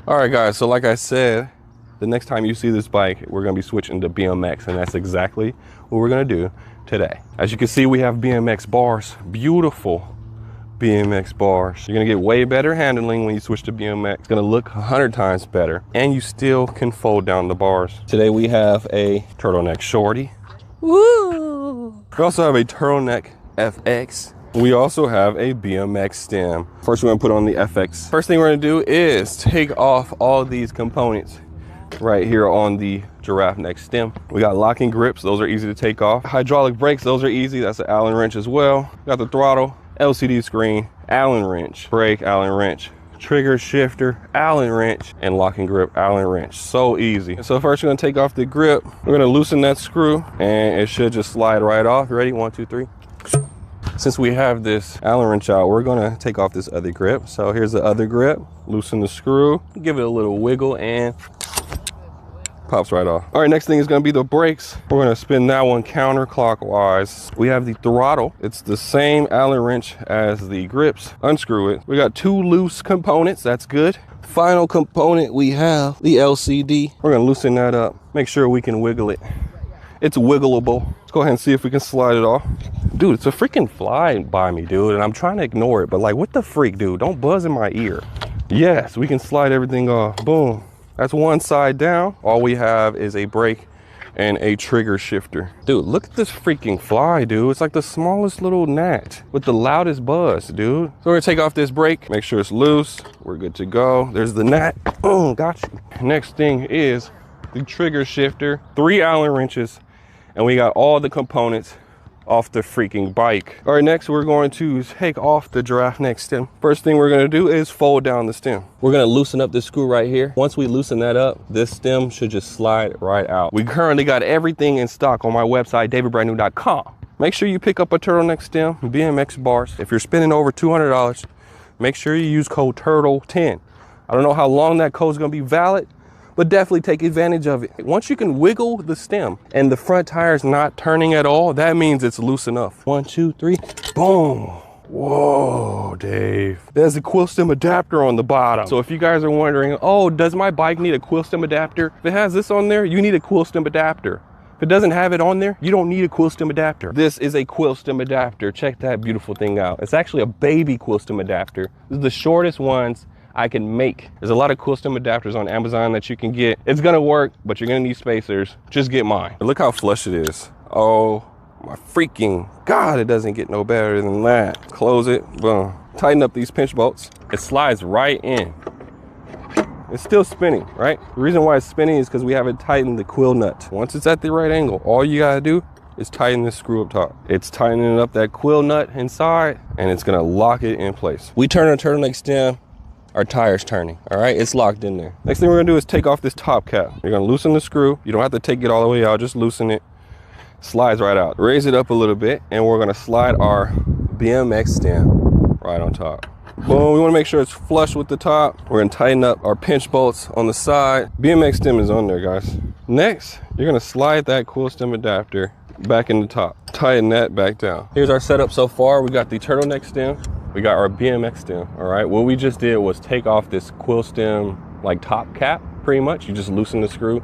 All right, guys, so like I said, the next time you see this bike, we're gonna be switching to BMX, and that's exactly what we're gonna do today. As you can see, we have BMX bars, beautiful BMX bars. You're gonna get way better handling when you switch to BMX. It's gonna look 100 times better, and you still can fold down the bars. Today we have a turtleneck shorty. Woo! We also have a turtleneck FX. We also have a BMX stem. First, we're gonna put on the FX. First thing we're gonna do is take off all these components right here on the giraffe neck stem. We got locking grips, those are easy to take off. Hydraulic brakes, those are easy, that's an Allen wrench as well. Got the throttle, LCD screen, Allen wrench, brake, Allen wrench, trigger shifter, Allen wrench, and locking grip, Allen wrench. So easy. So first we're gonna take off the grip. We're gonna loosen that screw and it should just slide right off. Ready? 1, 2, 3. Since we have this Allen wrench out, we're gonna take off this other grip. So here's the other grip, loosen the screw, give it a little wiggle, and pops right off. All right, next thing is gonna be the brakes. We're gonna spin that one counterclockwise. We have the throttle. It's the same Allen wrench as the grips. Unscrew it. We got 2 loose components, that's good. Final component, we have the LCD. We're gonna loosen that up. Make sure we can wiggle it. It's wiggleable. Let's go ahead and see if we can slide it off. Dude, it's a freaking fly by me, dude, and I'm trying to ignore it, but like, what the freak, dude? Don't buzz in my ear. Yes, we can slide everything off. Boom. That's one side down. All we have is a brake and a trigger shifter. Dude, look at this freaking fly, dude. It's like the smallest little gnat with the loudest buzz, dude. So we're gonna take off this brake, make sure it's loose. We're good to go. There's the gnat. Oh, got you. Next thing is the trigger shifter, 3 Allen wrenches, and we got all the components off the freaking bike. All right, next we're going to take off the giraffe neck stem. First thing we're gonna do is fold down the stem. We're gonna loosen up this screw right here. Once we loosen that up, this stem should just slide right out. We currently got everything in stock on my website, davidbrandnew.com. Make sure you pick up a turtleneck stem, BMX bars. If you're spending over $200, make sure you use code TURTLE10. I don't know how long that code is gonna be valid, but definitely take advantage of it. Once you can wiggle the stem and the front tire is not turning at all, that means it's loose enough. 1, 2, 3, boom. Whoa, Dave. There's a quill stem adapter on the bottom. So if you guys are wondering, oh, does my bike need a quill stem adapter? If it has this on there, you need a quill stem adapter. If it doesn't have it on there, you don't need a quill stem adapter. This is a quill stem adapter. Check that beautiful thing out. It's actually a baby quill stem adapter. This is the shortest ones I can make. There's a lot of quill stem adapters on Amazon that you can get. It's gonna work, but you're gonna need spacers. Just get mine. Look how flush it is. Oh my freaking God, it doesn't get no better than that. Close it, boom. Tighten up these pinch bolts. It slides right in. It's still spinning, right? The reason why it's spinning is because we haven't tightened the quill nut. Once it's at the right angle, all you gotta do is tighten this screw up top. It's tightening up that quill nut inside, and it's gonna lock it in place. We turn a turtleneck stem, our tire's turning, all right? It's locked in there. Next thing we're gonna do is take off this top cap. You're gonna loosen the screw. You don't have to take it all the way out, just loosen it. Slides right out. Raise it up a little bit, and we're gonna slide our BMX stem right on top. Boom, we wanna make sure it's flush with the top. We're gonna tighten up our pinch bolts on the side. BMX stem is on there, guys. Next, you're gonna slide that quill stem adapter back in the top. Tighten that back down. Here's our setup so far. We got the turtleneck stem. We got our BMX stem, all right? What we just did was take off this quill stem, like top cap, pretty much. You just loosen the screw,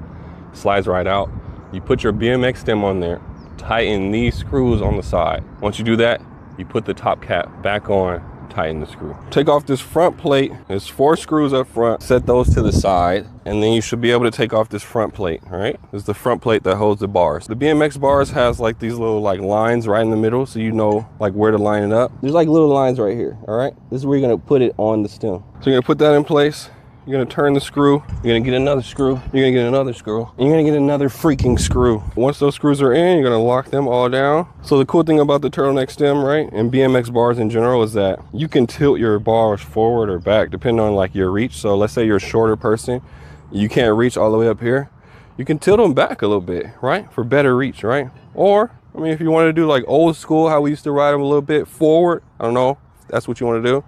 slides right out. You put your BMX stem on there, tighten these screws on the side. Once you do that, you put the top cap back on, tighten the screw. Take off this front plate. There's 4 screws up front. Set those to the side, and then you should be able to take off this front plate, all right? This is the front plate that holds the bars. The BMX bars has like these little like lines right in the middle, so you know like where to line it up. There's like little lines right here, all right? This is where you're gonna put it on the stem. So you're gonna put that in place. You're gonna turn the screw, you're gonna get another screw, you're gonna get another screw, and you're gonna get another freaking screw. Once those screws are in, you're gonna lock them all down. So the cool thing about the turtleneck stem, right, and BMX bars in general is that you can tilt your bars forward or back depending on like your reach. So let's say you're a shorter person, you can't reach all the way up here. You can tilt them back a little bit, right, for better reach, right? Or, I mean, if you want to do like old school, how we used to ride them a little bit forward, I don't know if that's what you want to do.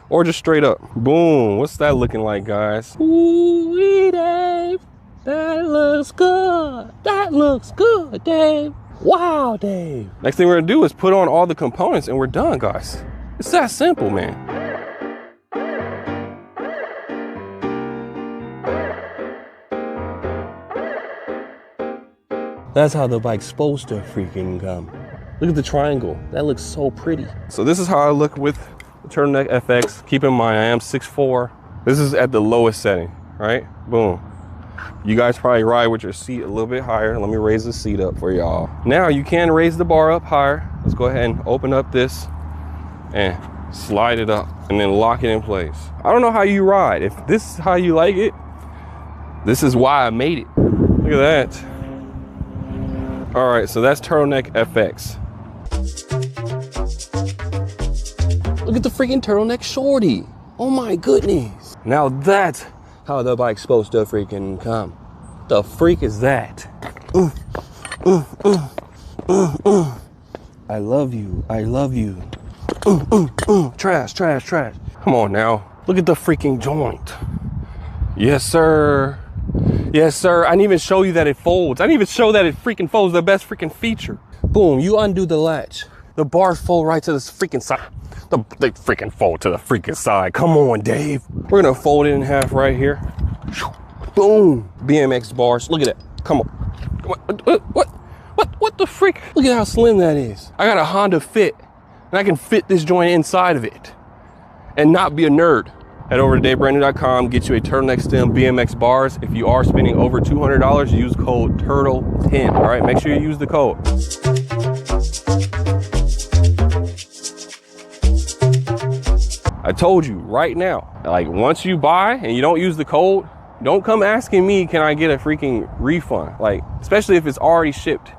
Or just straight up. Boom. What's that looking like, guys? Ooh, Dave. That looks good. That looks good, Dave. Wow, Dave. Next thing we're gonna do is put on all the components and we're done, guys. It's that simple, man. That's how the bike's supposed to freaking come. Look at the triangle. That looks so pretty. So this is how I look with the Turtleneck FX. Keep in mind, I am 6'4". This is at the lowest setting, right? Boom. You guys probably ride with your seat a little bit higher. Let me raise the seat up for y'all. Now you can raise the bar up higher. Let's go ahead and open up this and slide it up and then lock it in place. I don't know how you ride. If this is how you like it, this is why I made it. Look at that. All right, so that's Turtleneck FX. Look at the freaking Turtleneck Shorty. Oh my goodness. Now that's how the bike's supposed to freaking come. The freak is that? I love you, I love you. Trash, trash, trash. Come on now, look at the freaking joint. Yes, sir. Yes, sir. I didn't even show you that it folds. I didn't even show that it freaking folds, the best freaking feature. Boom, you undo the latch. The bars fold right to the freaking side. They freaking fold to the freaking side. Come on, Dave. We're gonna fold it in half right here. Boom. BMX bars. Look at that. Come on. What the freak? Look at how slim that is. I got a Honda Fit, and I can fit this joint inside of it and not be a nerd. Head over to DaveBrandon.com, get you a Turtleneck Stem BMX bars. If you are spending over $200, use code TURTLE10. All right, make sure you use the code. I told you right now, like once you buy and you don't use the code, don't come asking me, can I get a freaking refund? Like, especially if it's already shipped.